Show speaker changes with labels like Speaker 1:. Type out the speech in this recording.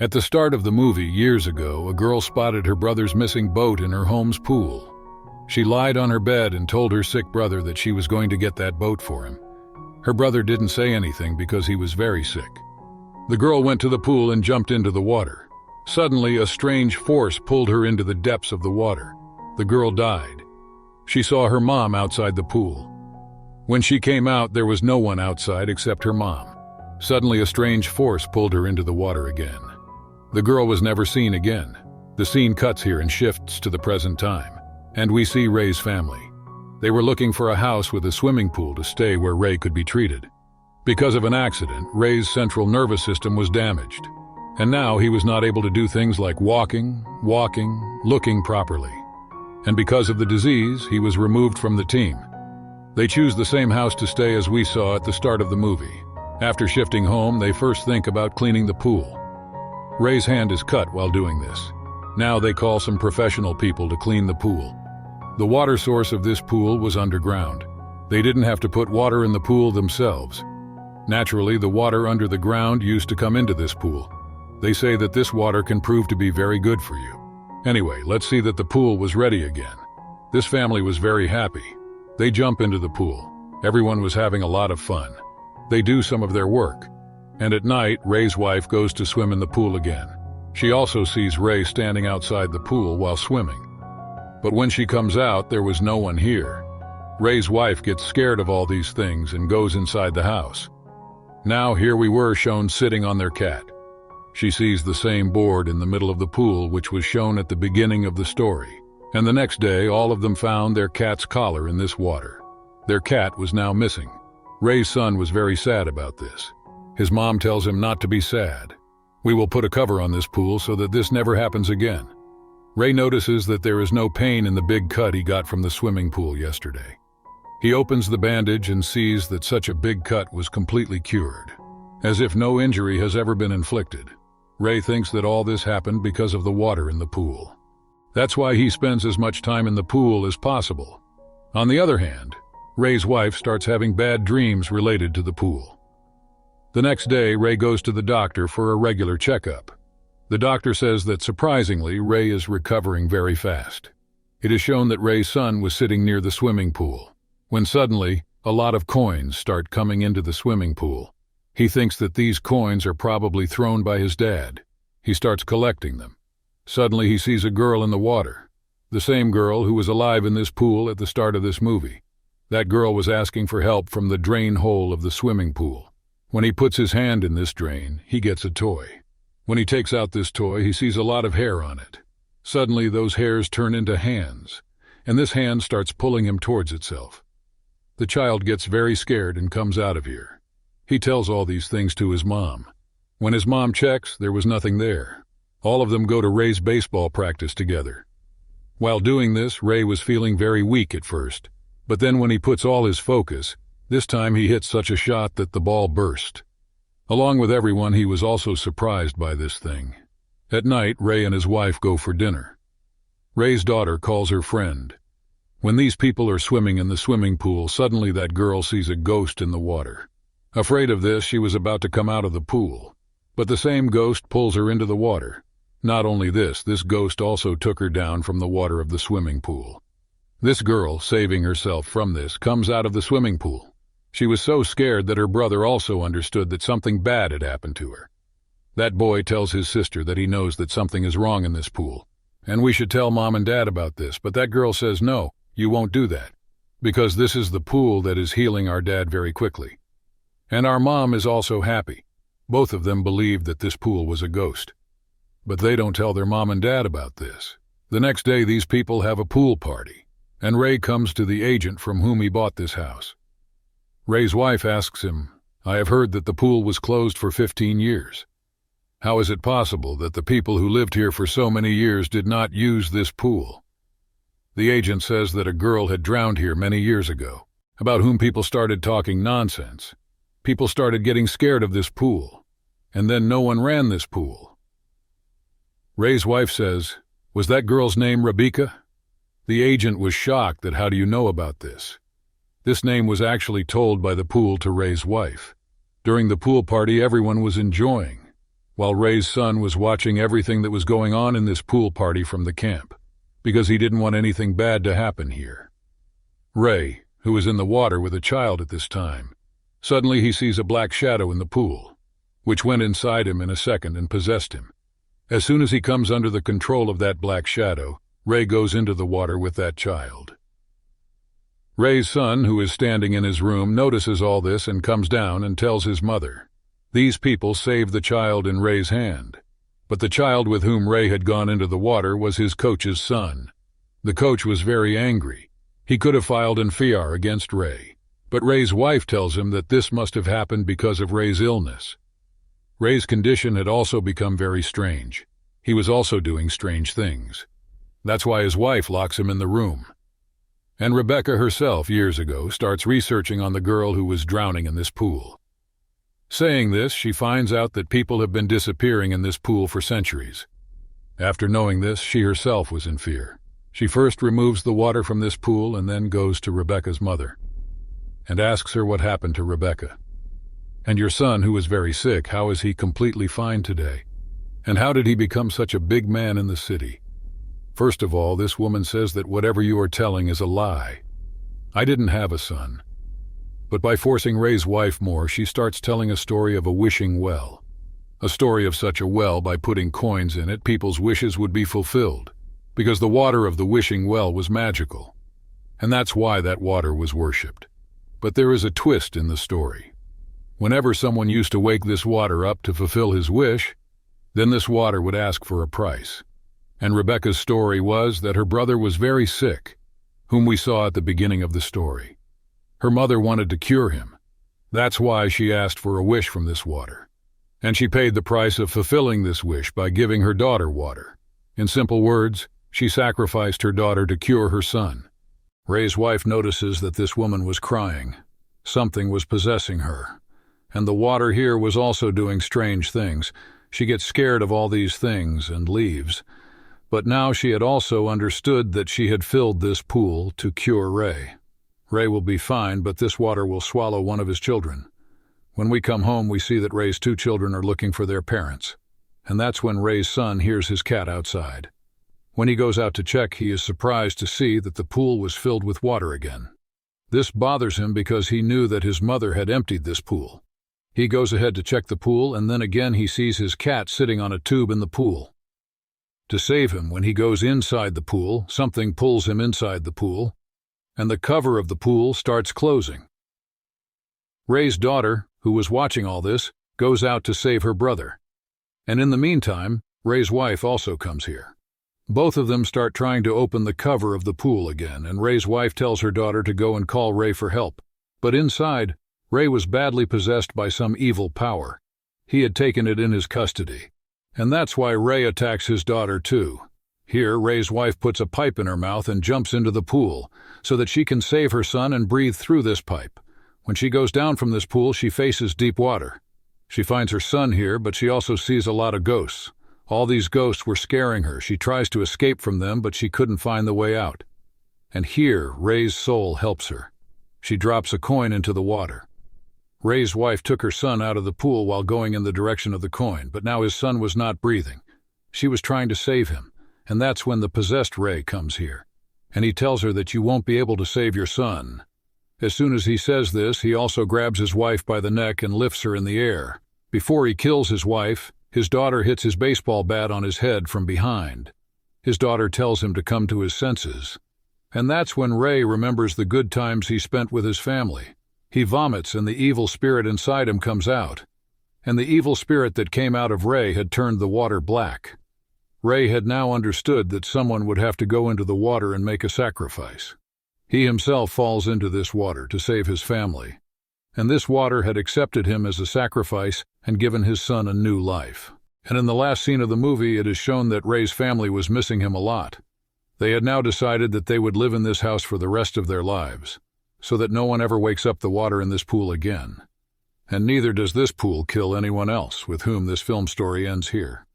Speaker 1: At the start of the movie years ago, a girl spotted her brother's missing boat in her home's pool. She lied on her bed and told her sick brother that she was going to get that boat for him. Her brother didn't say anything because he was very sick. The girl went to the pool and jumped into the water. Suddenly, a strange force pulled her into the depths of the water. The girl died. She saw her mom outside the pool. When she came out, there was no one outside except her mom. Suddenly, a strange force pulled her into the water again. The girl was never seen again. The scene cuts here and shifts to the present time, and we see Ray's family. They were looking for a house with a swimming pool to stay where Ray could be treated. Because of an accident, Ray's central nervous system was damaged, and now he was not able to do things like walking, looking properly. And because of the disease, he was removed from the team. They choose the same house to stay as we saw at the start of the movie. After shifting home, they first think about cleaning the pool. Ray's hand is cut while doing this. Now they call some professional people to clean the pool. The water source of this pool was underground. They didn't have to put water in the pool themselves. Naturally, the water under the ground used to come into this pool. They say that this water can prove to be very good for you. Anyway, let's see that the pool was ready again. This family was very happy. They jump into the pool. Everyone was having a lot of fun. They do some of their work. And at night, Ray's wife goes to swim in the pool again. She also sees Ray standing outside the pool while swimming. But when she comes out, there was no one here. Ray's wife gets scared of all these things and goes inside the house. Now here we were shown sitting on their cat. She sees the same board in the middle of the pool which was shown at the beginning of the story. And the next day, all of them found their cat's collar in this water. Their cat was now missing. Ray's son was very sad about this. His mom tells him not to be sad. We will put a cover on this pool so that this never happens again. Ray notices that there is no pain in the big cut he got from the swimming pool yesterday. He opens the bandage and sees that such a big cut was completely cured, as if no injury has ever been inflicted. Ray thinks that all this happened because of the water in the pool. That's why he spends as much time in the pool as possible. On the other hand, Ray's wife starts having bad dreams related to the pool. The next day, Ray goes to the doctor for a regular checkup. The doctor says that surprisingly, Ray is recovering very fast. It is shown that Ray's son was sitting near the swimming pool, when suddenly, a lot of coins start coming into the swimming pool. He thinks that these coins are probably thrown by his dad. He starts collecting them. Suddenly, he sees a girl in the water, the same girl who was alive in this pool at the start of this movie. That girl was asking for help from the drain hole of the swimming pool. When he puts his hand in this drain, he gets a toy. When he takes out this toy, he sees a lot of hair on it. Suddenly, those hairs turn into hands, and this hand starts pulling him towards itself. The child gets very scared and comes out of here. He tells all these things to his mom. When his mom checks, there was nothing there. All of them go to Ray's baseball practice together. While doing this, Ray was feeling very weak at first, but then when he puts all his focus, this time he hits such a shot that the ball burst. Along with everyone, he was also surprised by this thing. At night, Ray and his wife go for dinner. Ray's daughter calls her friend. When these people are swimming in the swimming pool, suddenly that girl sees a ghost in the water. Afraid of this, she was about to come out of the pool, but the same ghost pulls her into the water. Not only this ghost also took her down from the water of the swimming pool. This girl, saving herself from this, comes out of the swimming pool. She was so scared that her brother also understood that something bad had happened to her. That boy tells his sister that he knows that something is wrong in this pool, and we should tell mom and dad about this, but that girl says, no, you won't do that, because this is the pool that is healing our dad very quickly. And our mom is also happy. Both of them believed that this pool was a ghost. But they don't tell their mom and dad about this. The next day, these people have a pool party, and Ray comes to the agent from whom he bought this house. Ray's wife asks him, I have heard that the pool was closed for 15 years. How is it possible that the people who lived here for so many years did not use this pool? The agent says that a girl had drowned here many years ago, about whom people started talking nonsense. People started getting scared of this pool, and then no one ran this pool. Ray's wife says, was that girl's name Rebecca? The agent was shocked that how do you know about this? This name was actually told by the pool to Ray's wife. During the pool party, everyone was enjoying. while Ray's son was watching everything that was going on in this pool party from the camp, because he didn't want anything bad to happen here. Ray, who was in the water with a child at this time, suddenly he sees a black shadow in the pool, which went inside him in a second and possessed him. As soon as he comes under the control of that black shadow, Ray goes into the water with that child. Ray's son, who is standing in his room, notices all this and comes down and tells his mother. These people saved the child in Ray's hand, but the child with whom Ray had gone into the water was his coach's son. The coach was very angry. He could have filed an FIR against Ray, but Ray's wife tells him that this must have happened because of Ray's illness. Ray's condition had also become very strange. He was also doing strange things. That's why his wife locks him in the room. And Rebecca herself, years ago, starts researching on the girl who was drowning in this pool. Saying this, she finds out that people have been disappearing in this pool for centuries. After knowing this, she herself was in fear. She first removes the water from this pool and then goes to Rebecca's mother and asks her what happened to Rebecca. And your son, who is very sick, how is he completely fine today? And how did he become such a big man in the city? First of all, this woman says that whatever you are telling is a lie. I didn't have a son. But by forcing Ray's wife more, she starts telling a story of a wishing well. A story of such a well, by putting coins in it, people's wishes would be fulfilled, because the water of the wishing well was magical. And that's why that water was worshipped. But there is a twist in the story. Whenever someone used to wake this water up to fulfill his wish, then this water would ask for a price. And Rebecca's story was that her brother was very sick, whom we saw at the beginning of the story. Her mother wanted to cure him. That's why she asked for a wish from this water. And she paid the price of fulfilling this wish by giving her daughter water. In simple words, she sacrificed her daughter to cure her son. Ray's wife notices that this woman was crying. Something was possessing her. And the water here was also doing strange things. She gets scared of all these things and leaves. But now she had also understood that she had filled this pool to cure Ray. Ray will be fine, but this water will swallow one of his children. When we come home, we see that Ray's 2 children are looking for their parents. And that's when Ray's son hears his cat outside. When he goes out to check, he is surprised to see that the pool was filled with water again. This bothers him because he knew that his mother had emptied this pool. He goes ahead to check the pool, and then again he sees his cat sitting on a tube in the pool. To save him, when he goes inside the pool, something pulls him inside the pool, and the cover of the pool starts closing. Ray's daughter, who was watching all this, goes out to save her brother. And in the meantime, Ray's wife also comes here. Both of them start trying to open the cover of the pool again, and Ray's wife tells her daughter to go and call Ray for help. But inside, Ray was badly possessed by some evil power. He had taken it in his custody. And that's why Ray attacks his daughter too. Here, Ray's wife puts a pipe in her mouth and jumps into the pool, so that she can save her son and breathe through this pipe. When she goes down from this pool, she faces deep water. She finds her son here, but she also sees a lot of ghosts. All these ghosts were scaring her. She tries to escape from them, but she couldn't find the way out. And here, Ray's soul helps her. She drops a coin into the water. Ray's wife took her son out of the pool while going in the direction of the coin, but now his son was not breathing. She was trying to save him, and that's when the possessed Ray comes here. And he tells her that you won't be able to save your son. As soon as he says this, he also grabs his wife by the neck and lifts her in the air. Before he kills his wife, his daughter hits his baseball bat on his head from behind. His daughter tells him to come to his senses. And that's when Ray remembers the good times he spent with his family. He vomits and the evil spirit inside him comes out. And the evil spirit that came out of Ray had turned the water black. Ray had now understood that someone would have to go into the water and make a sacrifice. He himself falls into this water to save his family. And this water had accepted him as a sacrifice and given his son a new life. And in the last scene of the movie, it is shown that Ray's family was missing him a lot. They had now decided that they would live in this house for the rest of their lives, so that no one ever wakes up the water in this pool again. And neither does this pool kill anyone else, with whom this film story ends here.